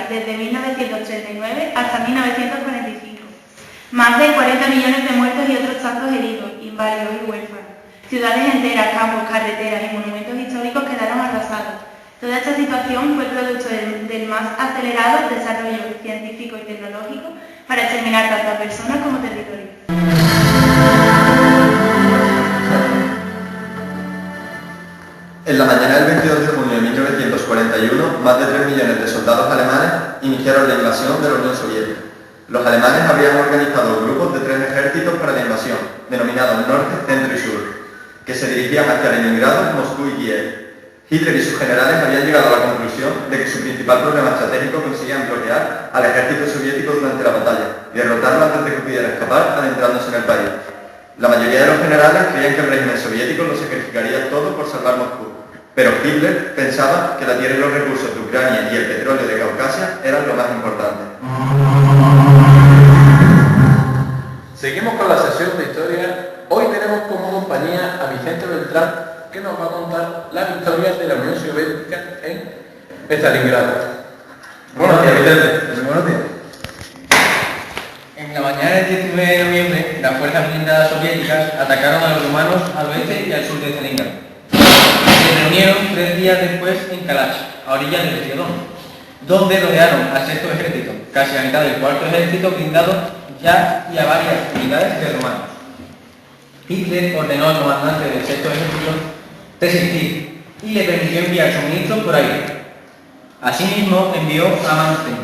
desde 1939 hasta 1945. Más de 40 millones de muertos y otros tantos heridos, inválidos y huérfanos. Ciudades enteras, campos, carreteras y monumentos históricos quedaron arrasados. Toda esta situación fue producto del más acelerado desarrollo científico y tecnológico para exterminar tanto a personas como territorios. En la mañana del 22 de junio de 1941, más de 3 millones de soldados alemanes iniciaron la invasión de la Unión Soviética. Los alemanes habían organizado grupos de 3 ejércitos para la invasión, denominados Norte, Centro y Sur, que se dirigían hacia Leningrado, Moscú y Kiev. Hitler y sus generales habían llegado a la conclusión de que su principal problema estratégico consistía en bloquear al ejército soviético durante la batalla y derrotarlo antes de que pudiera escapar adentrándose en el país. La mayoría de los generales creían que el régimen soviético lo sacrificaría todo por salvar Moscú, pero Hitler pensaba que la tierra y los recursos de Ucrania y el petróleo de Caucasia eran lo más importante. Seguimos con la sesión de historia. Hoy tenemos como compañía a Vicente Beltrán, que nos va a contar la victoria de la Unión Soviética en Stalingrado. Buenos días, Vicente. Buenos días. En la mañana del 19 de noviembre, las fuerzas blindadas soviéticas atacaron a los rumanos al oeste y al sur de Stalingrado. Se reunieron 3 días después en Kalach, a orillas del río Don, donde rodearon al sexto ejército, casi la mitad del cuarto ejército blindado ya y a varias unidades de romanos. Hitler ordenó al comandante del sexto ejército resistir y le permitió enviar suministros por aire. Asimismo envió a Manstein,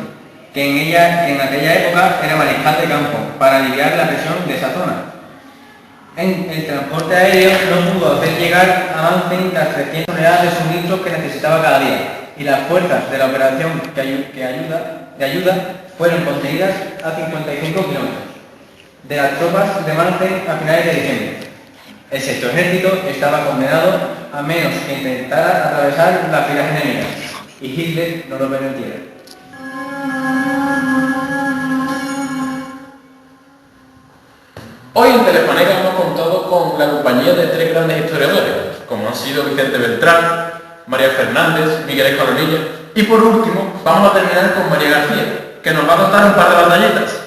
que en aquella época era mariscal de campo, para aliviar la presión de esa zona. En el transporte aéreo no pudo hacer llegar a Manstein las 300 toneladas de suministros que necesitaba cada día, y las fuerzas de la operación de ayuda fueron contenidas a 55 kilómetros de las tropas de Manstein a finales de diciembre. El sexto ejército estaba condenado a menos que intentara atravesar las filas enemigas, y Hitler no lo permitiera. Hoy en Telefonera hemos contado con la compañía de 3 grandes historiadores, como han sido Vicente Beltrán, María Fernández, Miguel Escoronilla, y por último vamos a terminar con María García, que nos va a contar un par de batallitas.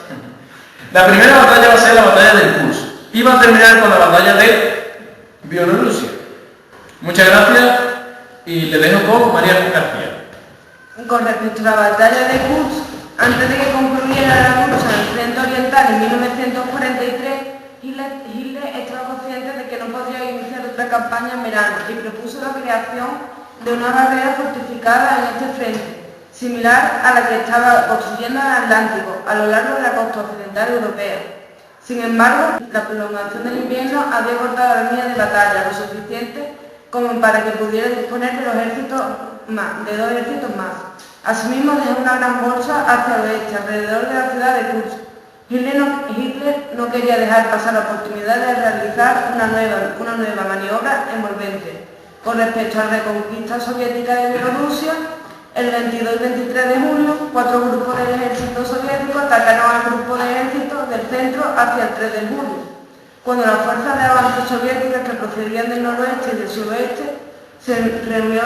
La primera batalla va a ser la batalla del Kursk y va a terminar con la batalla de Bielorrusia. Muchas gracias y le dejo con María García. Con respecto a la batalla de Kursk, antes de que concluyera la lucha en el frente oriental en 1943, Hitler estaba consciente de que no podía iniciar otra campaña en verano y propuso la creación de una barrera fortificada en este frente, similar a la que estaba construyendo en el Atlántico, a lo largo de la costa occidental europea. Sin embargo, la prolongación del invierno había cortado la línea de batalla lo suficiente como para que pudiera disponer de 2 ejércitos más. Asimismo, dejó una gran bolsa hacia el oeste, alrededor de la ciudad de Kursk. Hitler no quería dejar pasar la oportunidad de realizar una nueva maniobra envolvente. Con respecto a la reconquista soviética de Bielorrusia, el 22 y 23 de junio, 4 grupos del ejército soviético atacaron al grupo de ejércitos del centro hacia el 3 de julio. Cuando las fuerzas de avance soviéticas que procedían del noroeste y del suroeste se reunió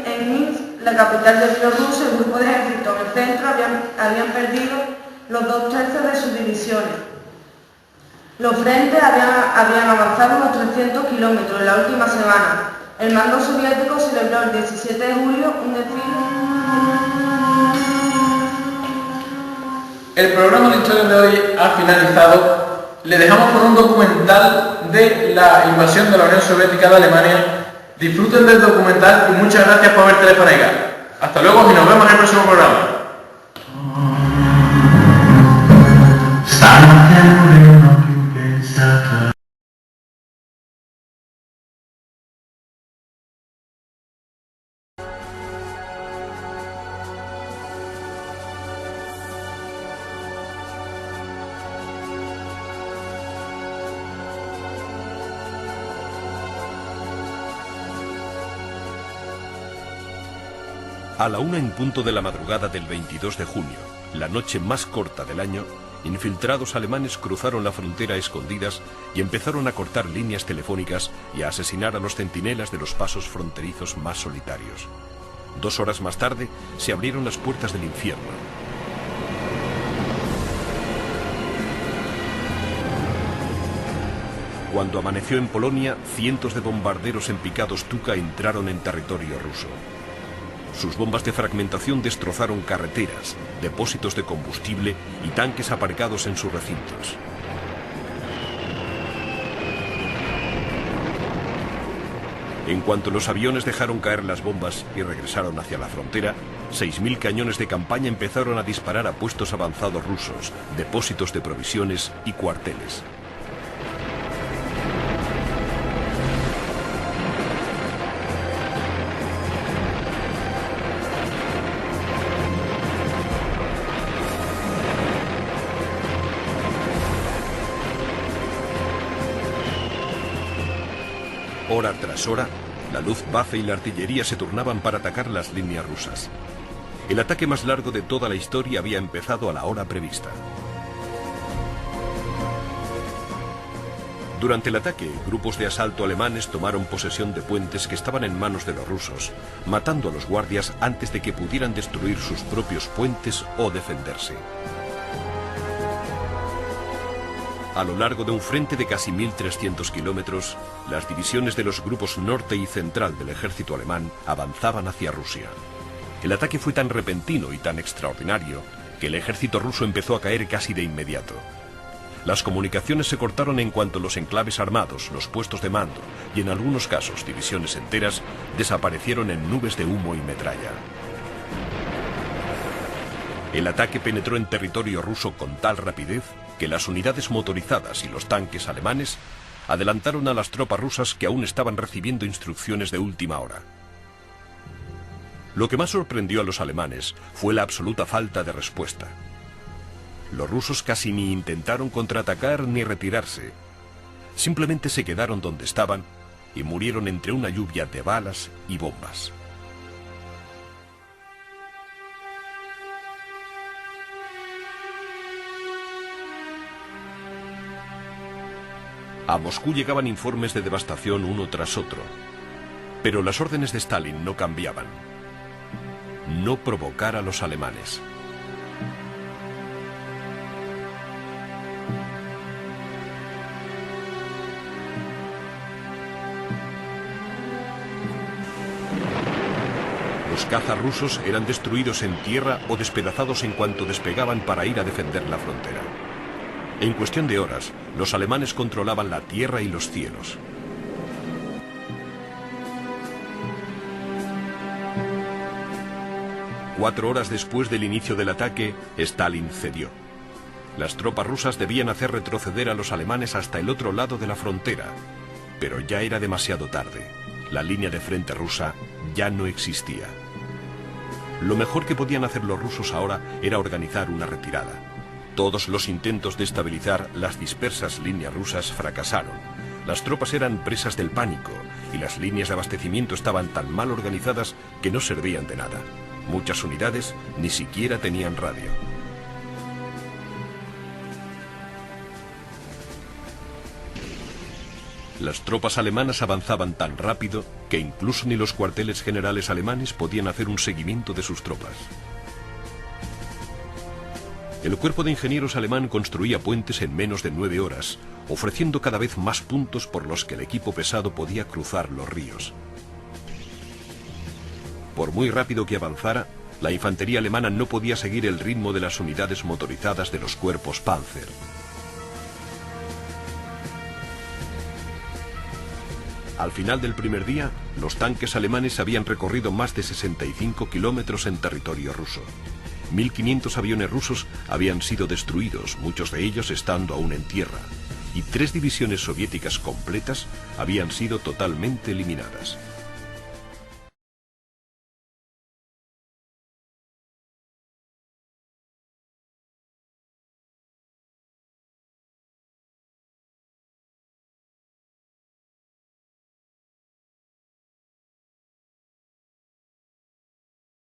en Minsk, la capital de Bielorrusia. El grupo de ejércitos en el centro habían perdido los 2/3 de sus divisiones. Los frentes habían avanzado unos 300 kilómetros en la última semana. El mando soviético celebró el 17 de julio un desfile. El programa de historia de hoy ha finalizado. Le dejamos con un documental de la invasión de la Unión Soviética de Alemania. Disfruten del documental y muchas gracias por ver Telefonera. Hasta luego y nos vemos en el próximo programa. A la 1 en punto de la madrugada del 22 de junio, la noche más corta del año, infiltrados alemanes cruzaron la frontera a escondidas y empezaron a cortar líneas telefónicas y a asesinar a los centinelas de los pasos fronterizos más solitarios. 2 horas más tarde, se abrieron las puertas del infierno. Cuando amaneció en Polonia, cientos de bombarderos en picados Tuka entraron en territorio ruso. Sus bombas de fragmentación destrozaron carreteras, depósitos de combustible y tanques aparcados en sus recintos. En cuanto los aviones dejaron caer las bombas y regresaron hacia la frontera, 6.000 cañones de campaña empezaron a disparar a puestos avanzados rusos, depósitos de provisiones y cuarteles. Hora tras hora, la Luftwaffe y la artillería se turnaban para atacar las líneas rusas. El ataque más largo de toda la historia había empezado a la hora prevista. Durante el ataque, grupos de asalto alemanes tomaron posesión de puentes que estaban en manos de los rusos, matando a los guardias antes de que pudieran destruir sus propios puentes o defenderse. A lo largo de un frente de casi 1.300 kilómetros, las divisiones de los grupos norte y central del ejército alemán avanzaban hacia Rusia. El ataque fue tan repentino y tan extraordinario que el ejército ruso empezó a caer casi de inmediato. Las comunicaciones se cortaron en cuanto los enclaves armados, los puestos de mando y en algunos casos divisiones enteras desaparecieron en nubes de humo y metralla. El ataque penetró en territorio ruso con tal rapidez que las unidades motorizadas y los tanques alemanes adelantaron a las tropas rusas que aún estaban recibiendo instrucciones de última hora. Lo que más sorprendió a los alemanes fue la absoluta falta de respuesta. Los rusos casi ni intentaron contraatacar ni retirarse. Simplemente se quedaron donde estaban y murieron entre una lluvia de balas y bombas. A Moscú llegaban informes de devastación uno tras otro, pero las órdenes de Stalin no cambiaban. No provocar a los alemanes. Los cazas rusos eran destruidos en tierra o despedazados en cuanto despegaban para ir a defender la frontera. En cuestión de horas, los alemanes controlaban la tierra y los cielos. Cuatro horas después del inicio del ataque, Stalin cedió. Las tropas rusas debían hacer retroceder a los alemanes hasta el otro lado de la frontera, pero ya era demasiado tarde. La línea de frente rusa ya no existía. Lo mejor que podían hacer los rusos ahora era organizar una retirada. Todos los intentos de estabilizar las dispersas líneas rusas fracasaron. Las tropas eran presas del pánico y las líneas de abastecimiento estaban tan mal organizadas que no servían de nada. Muchas unidades ni siquiera tenían radio. Las tropas alemanas avanzaban tan rápido que incluso ni los cuarteles generales alemanes podían hacer un seguimiento de sus tropas. El cuerpo de ingenieros alemán construía puentes en menos de 9 horas, ofreciendo cada vez más puntos por los que el equipo pesado podía cruzar los ríos. Por muy rápido que avanzara, la infantería alemana no podía seguir el ritmo de las unidades motorizadas de los cuerpos Panzer. Al final del primer día, los tanques alemanes habían recorrido más de 65 kilómetros en territorio ruso. 1.500 aviones rusos habían sido destruidos, muchos de ellos estando aún en tierra, y 3 divisiones soviéticas completas habían sido totalmente eliminadas.